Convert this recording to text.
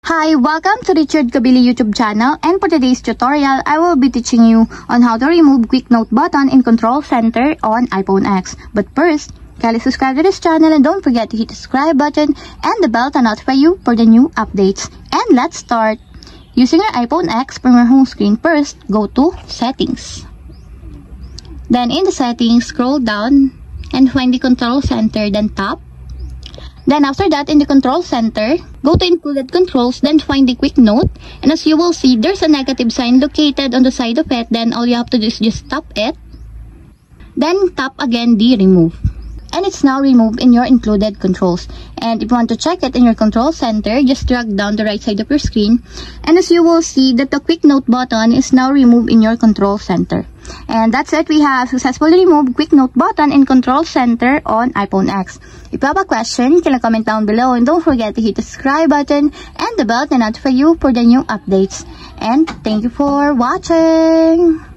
Hi, welcome to Richard Kabili YouTube channel, and for today's tutorial, I will be teaching you on how to remove Quick Note button in Control Center on iPhone X. But first, kindly subscribe to this channel and don't forget to hit the subscribe button and the bell to notify you for the new updates. And let's start. Using your iPhone X from your home screen, first, go to Settings. Then in the Settings, scroll down and find the Control Center, then tap. Then after that, in the Control Center, go to Included Controls, then find the Quick Note. And as you will see, there's a negative sign located on the side of it. Then all you have to do is just tap it. Then tap again the Remove. And it's now removed in your Included Controls. And if you want to check it in your Control Center, just drag down the right side of your screen. And as you will see that the Quick Note button is now removed in your Control Center. And that's it. We have successfully removed Quick Note button in Control Center on iPhone X. If you have a question, you can comment down below, and don't forget to hit the subscribe button and the bell to notify you for the new updates. And thank you for watching.